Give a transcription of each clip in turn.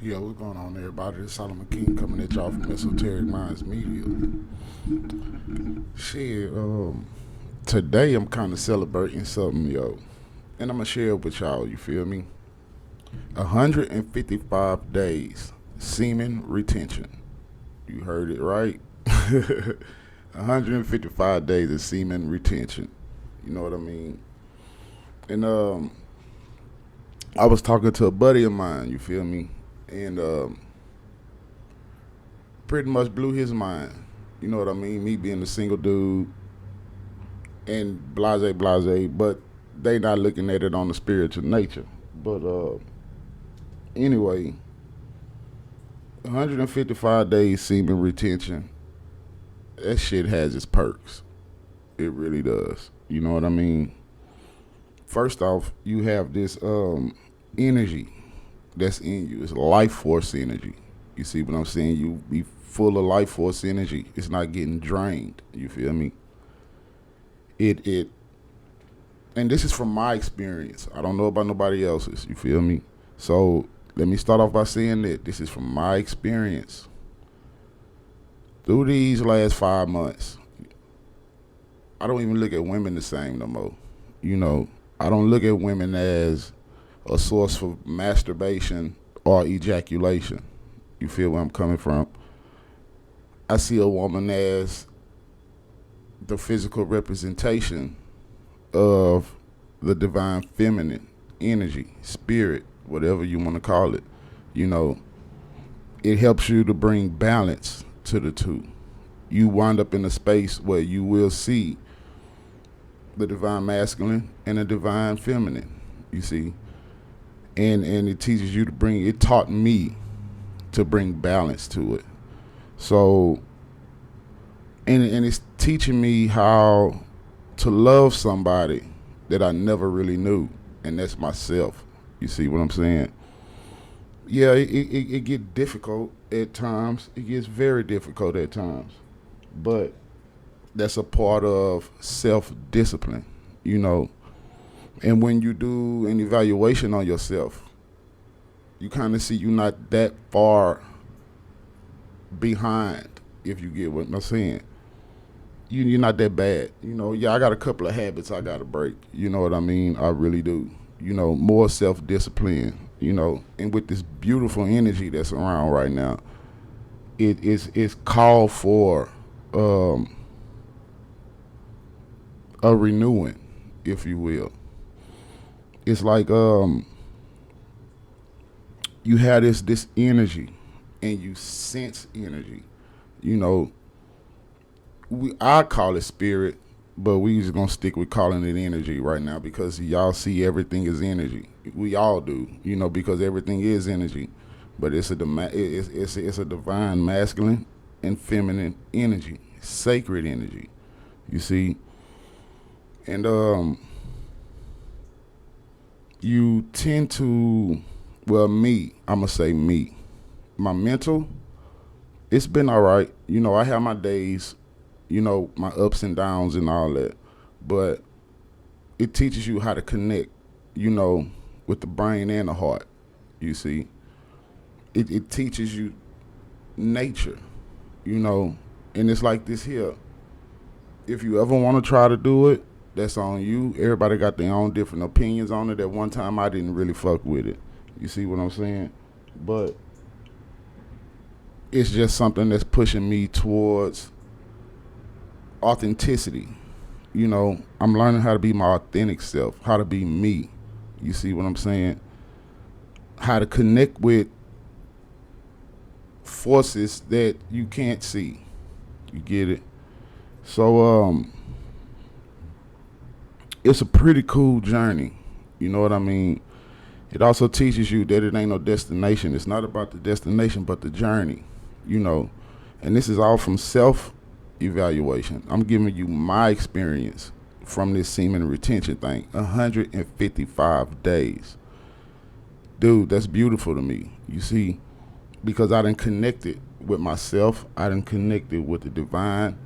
Yeah, what's going on, everybody? This is Solomon King coming at y'all from Esoteric Minds Media. Shit, today I'm kind of celebrating something, yo, and I'm gonna share it with y'all. You feel me? 155 days semen retention. You heard it right. 155 days of semen retention. You know what I mean? And I was talking to a buddy of mine. You feel me? And pretty much blew his mind. You know what I mean? Me being a single dude and blase, but they not looking at it on the spiritual nature. But anyway, 155 days semen retention. That shit has its perks. It really does. You know what I mean? First off, you have this energy that's in you. It's life force energy. You see what I'm saying? You be full of life force energy. It's not getting drained. You feel me? It and this is from my experience. I don't know about nobody else's. You feel me? So let me start off by saying that this is from my experience. Through these last 5 months, I don't even look at women the same no more. You know, I don't look at women as a source for masturbation or ejaculation. You feel where I'm coming from? I see a woman as the physical representation of the divine feminine energy, spirit, whatever you want to call it. You know, it helps you to bring balance to the two. You wind up in a space where you will see the divine masculine and the divine feminine, you see. And it teaches you to bring, it taught me to bring balance to it. So, and it's teaching me how to love somebody that I never really knew, and that's myself. You see what I'm saying? Yeah, it gets difficult at times. It gets very difficult at times, but that's a part of self-discipline, you know. And when you do an evaluation on yourself, you kind of see you're not that far behind, if you get what I'm saying. You're not that bad. You know, yeah, I got a couple of habits I got to break. You know what I mean? I really do. You know, more self-discipline, you know, and with this beautiful energy that's around right now, it's called for a renewing, if you will. It's like you have this energy and you sense energy. You know, I call it spirit, but we just gonna stick with calling it energy right now because y'all see everything is energy. We all do, you know, because everything is energy. But it's a divine masculine and feminine energy, sacred energy. You see, and you tend to, well, me, I'm gonna say me, my mental, it's been all right. You know, I have my days, you know, my ups and downs and all that, but it teaches you how to connect, you know, with the brain and the heart. You see, it teaches you nature, you know, and it's like this here. If you ever want to try to do it, that's on you. Everybody got their own different opinions on it. At one time, I didn't really fuck with it. You see what I'm saying? But it's just something that's pushing me towards authenticity. You know, I'm learning how to be my authentic self, how to be me. You see what I'm saying? How to connect with forces that you can't see. You get it? So it's a pretty cool journey. You know what I mean? It also teaches you that it ain't no destination. It's not about the destination, but the journey. You know, and this is all from self evaluation. I'm giving you my experience from this semen retention thing. 155 days. Dude, that's beautiful to me. You see, because I done connected with myself. I done connected with the divine.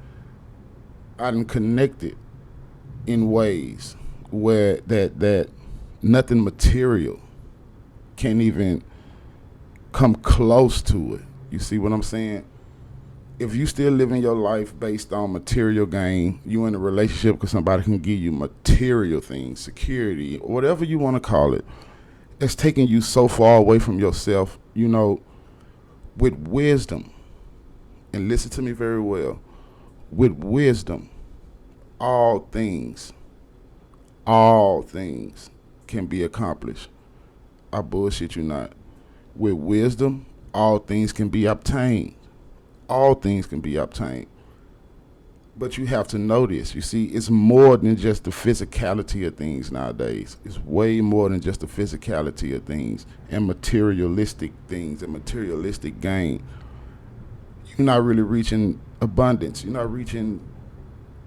I done connected in ways where that nothing material can even come close to it. You see what I'm saying? If you still living your life based on material gain, you in a relationship because somebody can give you material things, security, whatever you want to call it, it's taking you so far away from yourself. With wisdom, and listen to me very well, with wisdom, all things, all things can be accomplished. I bullshit you not. With wisdom, all things can be obtained. All things can be obtained. But you have to know this. You see, it's more than just the physicality of things nowadays. It's way more than just the physicality of things and materialistic things and materialistic gain. You're not really reaching abundance. You're not reaching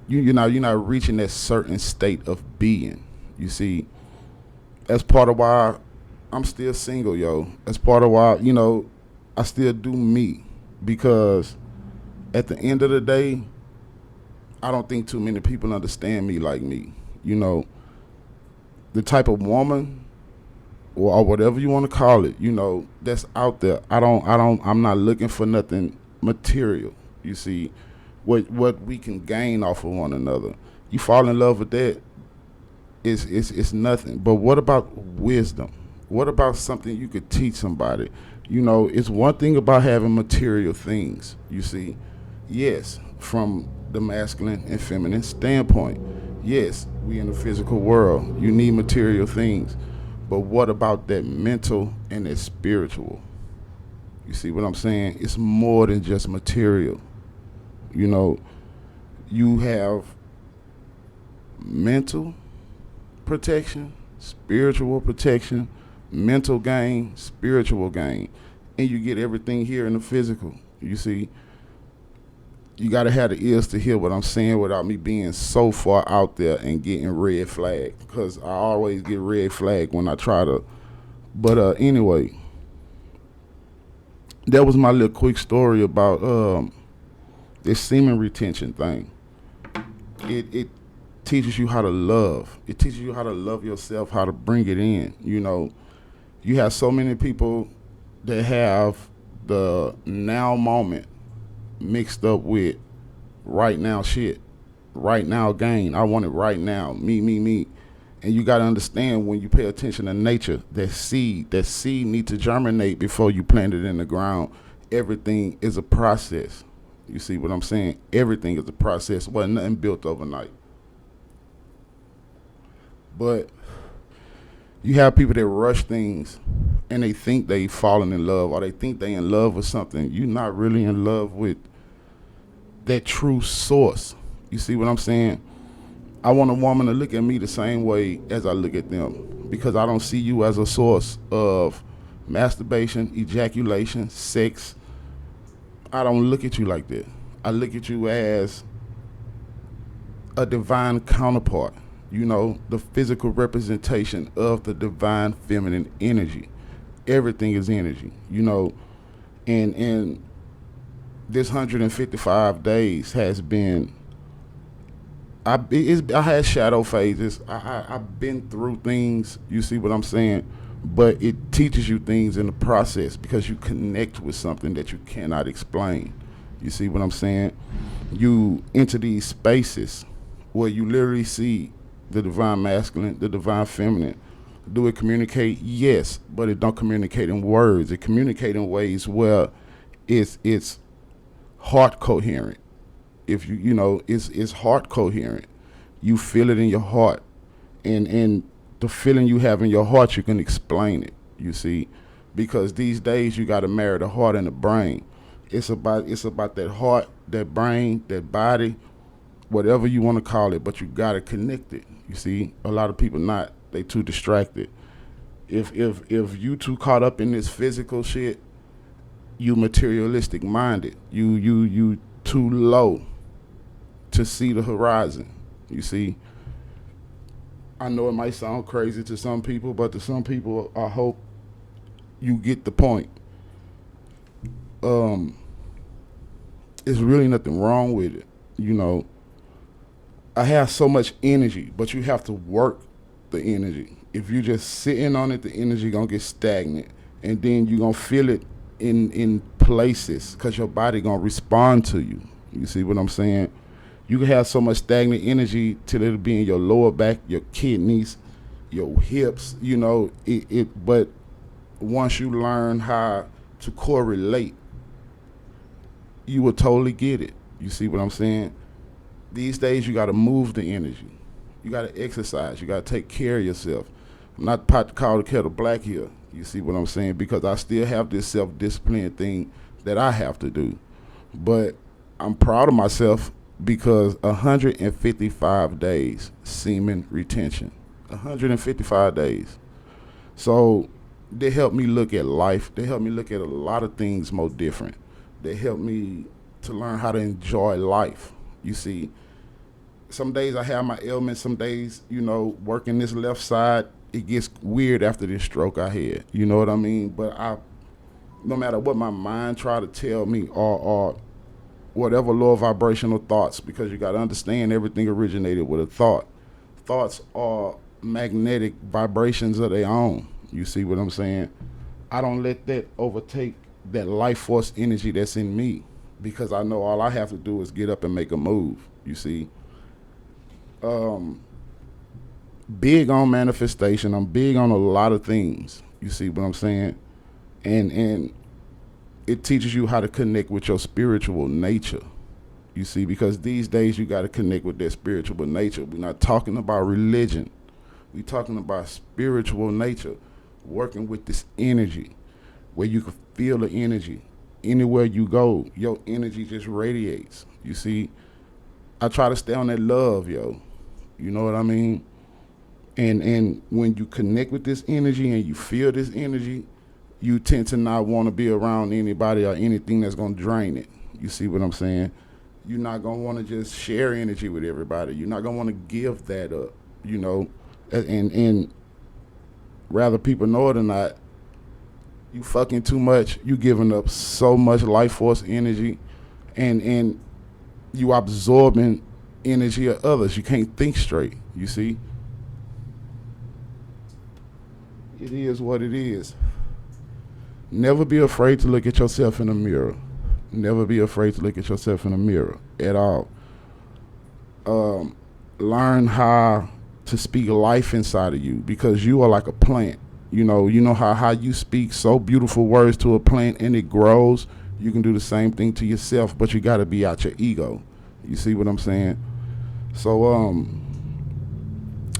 you're not reaching that certain state of being. You see, that's part of why I'm still single, yo. That's part of why, I still do me. Because at the end of the day, I don't think too many people understand me like me. The type of woman or whatever you want to call it, that's out there. I'm not looking for nothing material. You see, what we can gain off of one another. You fall in love with that, it's nothing. But what about wisdom? What about something you could teach somebody? It's one thing about having material things, you see. Yes, from the masculine and feminine standpoint. Yes, we in the physical world. You need material things. But what about that mental and that spiritual? You see what I'm saying? It's more than just material. You have mental protection, spiritual protection, mental gain, spiritual gain, and you get everything here in the physical. You see, you got to have the ears to hear what I'm saying without me being so far out there and getting red flag, because I always get red flag when I try to. But anyway, that was my little quick story about this semen retention thing. It teaches you how to love. It teaches you how to love yourself, how to bring it in. You have so many people that have the now moment mixed up with right now shit, right now gain. I want it right now, me. And you got to understand, when you pay attention to nature, that seed needs to germinate before you plant it in the ground. Everything is a process. You see what I'm saying? Everything is a process. Wasn't nothing built overnight. But you have people that rush things and they think they falling in love, or they think they in love with something. You're not really in love with that true source. You see what I'm saying? I want a woman to look at me the same way as I look at them, because I don't see you as a source of masturbation, ejaculation, sex. I don't look at you like that. I look at you as a divine counterpart, the physical representation of the divine feminine energy. Everything is energy, and this 155 days has been, I had shadow phases. I've been through things, you see what I'm saying? But it teaches you things in the process, because you connect with something that you cannot explain. You see what I'm saying? You enter these spaces where you literally see the divine masculine, the divine feminine. Do it communicate? Yes, but it don't communicate in words. It communicate in ways where it's heart coherent. If it's heart coherent. You feel it in your heart, and the feeling you have in your heart, you can explain it. You see, because these days you got to marry the heart and the brain. It's about that heart, that brain, that body, whatever you want to call it, but you got to connect it. You see, a lot of people not. They too distracted. If you too caught up in this physical shit, you materialistic minded. You too low to see the horizon. You see, I know it might sound crazy to some people, but to some people, I hope you get the point. There's really nothing wrong with it. I have so much energy, but you have to work the energy. If you just sitting on it, the energy gonna get stagnant, and then you gonna feel it in places because your body gonna respond to you. You see what I'm saying? You can have so much stagnant energy till it'll be in your lower back, your kidneys, your hips. But once you learn how to correlate, you will totally get it. You see what I'm saying? These days you got to move the energy. You got to exercise. You got to take care of yourself. I'm not about to call the kettle black here. You see what I'm saying? Because I still have this self-discipline thing that I have to do. But I'm proud of myself because 155 days semen retention. 155 days. So they helped me look at life. They helped me look at a lot of things more different. They helped me to learn how to enjoy life. You see, some days I have my ailments. Some days, working this left side, it gets weird after this stroke I had. You know what I mean? But no matter what my mind try to tell me or whatever lower vibrational thoughts, because you got to understand everything originated with a thought. Thoughts are magnetic vibrations of their own. You see what I'm saying? I don't let that overtake that life force energy that's in me, because I know all I have to do is get up and make a move. You see? Big on manifestation. I'm big on a lot of things. You see what I'm saying? And it teaches you how to connect with your spiritual nature. You see, because these days you got to connect with that spiritual nature. We're not talking about religion. We're talking about spiritual nature, working with this energy where you can feel the energy. Anywhere you go, your energy just radiates. You see, I try to stay on that love, yo. You know what I mean? And when you connect with this energy and you feel this energy, you tend to not want to be around anybody or anything that's going to drain it. You see what I'm saying? You're not going to want to just share energy with everybody. You're not going to want to give that up, and rather people know it or not, you fucking too much. You giving up so much life force energy, and you absorbing energy of others. You can't think straight. You see, it is what it is. Never be afraid to look at yourself in the mirror. Never be afraid to look at yourself in the mirror at all. Learn how to speak life inside of you, because you are like a plant. You know how you speak so beautiful words to a plant and it grows. You can do the same thing to yourself, but you got to be out your ego. You see what I'm saying? So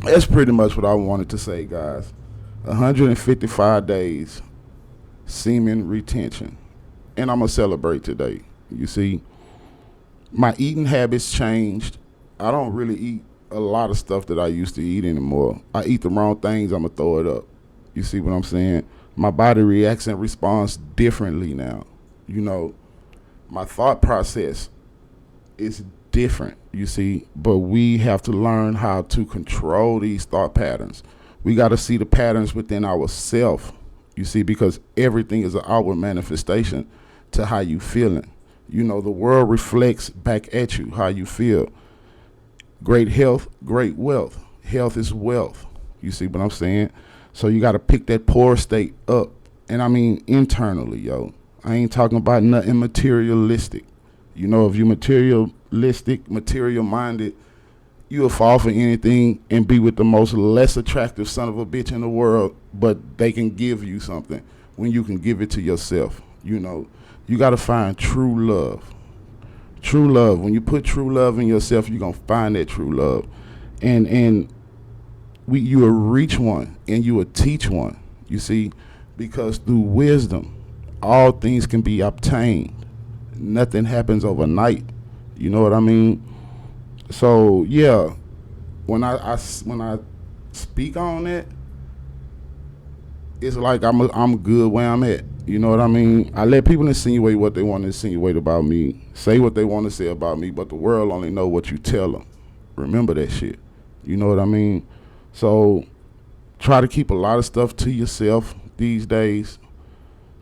that's pretty much what I wanted to say, guys. 155 days semen retention, and I'm gonna celebrate today. You see, my eating habits changed. I don't really eat a lot of stuff that I used to eat anymore. I eat the wrong things, I'm gonna throw it up. You see what I'm saying? My body reacts and responds differently now. My thought process is different, you see, but we have to learn how to control these thought patterns. We got to see the patterns within ourselves, you see, because everything is an outward manifestation to how you feeling. The world reflects back at you how you feel. Great health, great wealth. Health is wealth. You see what I'm saying? So you got to pick that poor state up. And I mean internally, yo. I ain't talking about nothing materialistic. If you materialistic, material-minded, you'll fall for anything and be with the most less attractive son of a bitch in the world, but they can give you something when you can give it to yourself. You got to find true love. True love. When you put true love in yourself, you're going to find that true love. And you will reach one and you will teach one, you see, because through wisdom, all things can be obtained. Nothing happens overnight. You know what I mean? So yeah, when I speak on it, it's like I'm good where I'm at. You know what I mean? I let people insinuate what they want to insinuate about me, say what they want to say about me, but the world only know what you tell them. Remember that shit. You know what I mean? So try to keep a lot of stuff to yourself these days.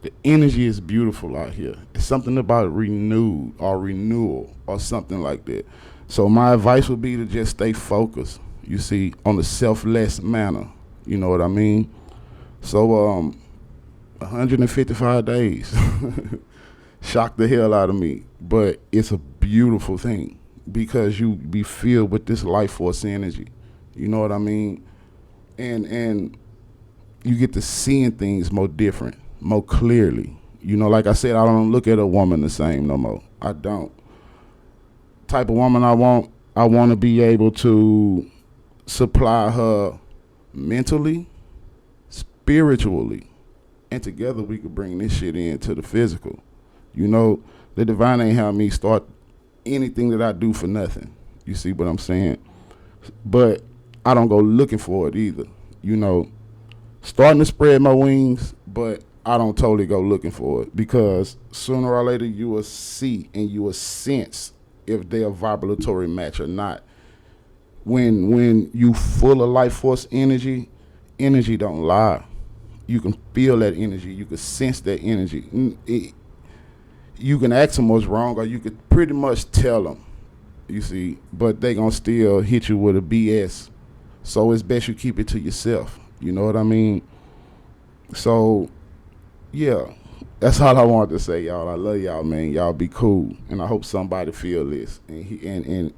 The energy is beautiful out here. It's something about renewed or renewal or something like that. So my advice would be to just stay focused, you see, on the selfless manner. You know what I mean? So 155 days. Shocked the hell out of me. But it's a beautiful thing because you be filled with this life force energy. You know what I mean? And you get to seeing things more different, more clearly. You know, like I said, I don't look at a woman the same no more. I don't. Type of woman I want to be able to supply her mentally, spiritually, and together we could bring this shit into the physical. You know, the divine ain't have me start anything that I do for nothing. You see what I'm saying? But I don't go looking for it either. You know, starting to spread my wings, but I don't totally go looking for it because sooner or later you will see and you will sense if they're a vibratory match or not. When you full of life force energy, energy don't lie. You can feel that energy. You can sense that energy. You can ask them what's wrong, or you could pretty much tell them. You see, but they gonna still hit you with a BS. So it's best you keep it to yourself. You know what I mean? So, yeah, that's all I wanted to say, y'all. I love y'all, man. Y'all be cool, and I hope somebody feel this and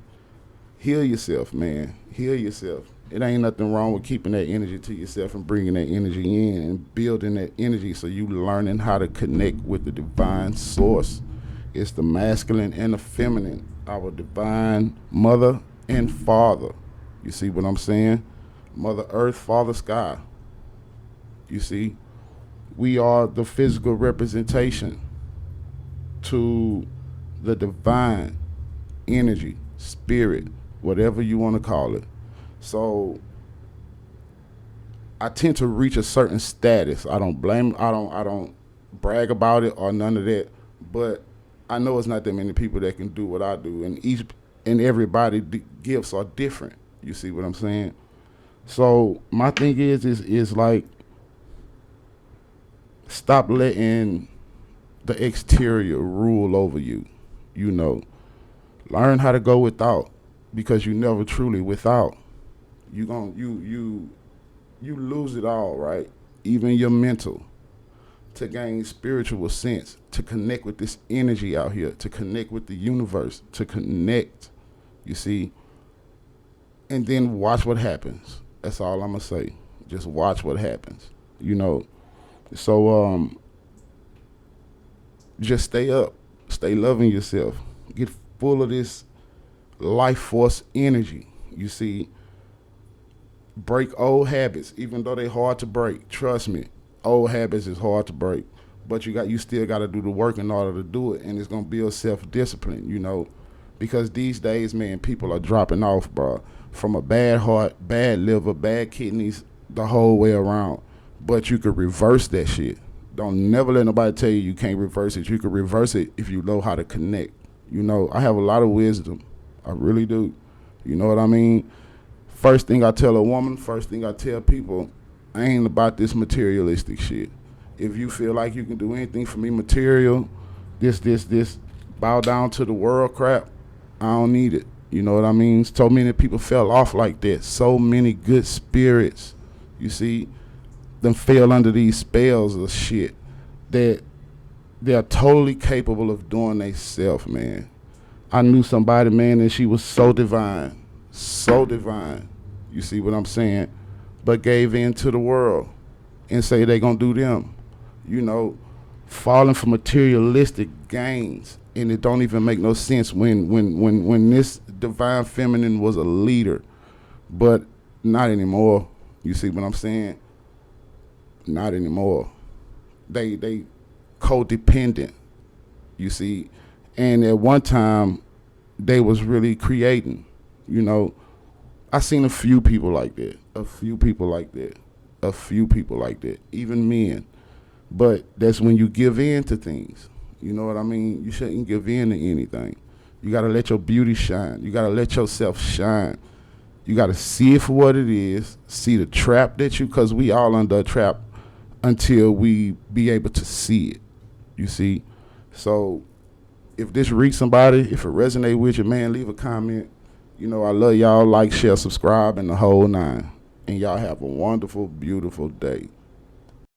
heal yourself, man. Heal yourself. It ain't nothing wrong with keeping that energy to yourself and bringing that energy in and building that energy so you learning how to connect with the divine source. It's the masculine and the feminine, our divine mother and father. You see what I'm saying? Mother Earth, Father Sky. You see? We are the physical representation to the divine energy, spirit, whatever you want to call it. So I tend to reach a certain status. I don't brag about it or none of that. But I know it's not that many people that can do what I do, and everybody gifts are different. You see what I'm saying? So my thing is like, stop letting the exterior rule over you. You know, learn how to go without, because you never truly without. You lose it all, right? Even your mental, to gain spiritual sense, to connect with this energy out here, to connect with the universe, to connect, you see, and then watch what happens. That's all I'm gonna say. Just watch what happens, you know. So just stay up, stay loving yourself, get full of this life force energy, you see. Break old habits, even though they're hard to break. Trust me, old habits is hard to break, but you still got to do the work in order to do it, and it's gonna build self-discipline, you know, because these days, man, people are dropping off, bro, from a bad heart, bad liver, bad kidneys, the whole way around. But you could reverse that shit. Don't never let nobody tell you can't reverse it. You could reverse it if you know how to connect. You know, I have a lot of wisdom. I really do. You know what I mean? First thing I tell a woman, first thing I tell people, I ain't about this materialistic shit. If you feel like you can do anything for me material, this, bow down to the world crap, I don't need it. You know what I mean? So many people fell off like that. So many good spirits, you see, them fell under these spells of shit that they're totally capable of doing they self, man. I knew somebody, man, and she was so divine. So divine, you see what I'm saying, but gave in to the world and say they gonna do them, you know, falling for materialistic gains, and it don't even make no sense when this divine feminine was a leader, but not anymore. You see what I'm saying? Not anymore. They codependent, you see, and at one time they was really creating. You know, I seen a few people like that, even men. But that's when you give in to things. You know what I mean? You shouldn't give in to anything. You got to let your beauty shine. You got to let yourself shine. You got to see it for what it is, see the trap because we all under a trap until we be able to see it, you see? So if this reach somebody, if it resonate with you, man, leave a comment. You know, I love y'all. Like, share, subscribe, and the whole nine. And y'all have a wonderful, beautiful day.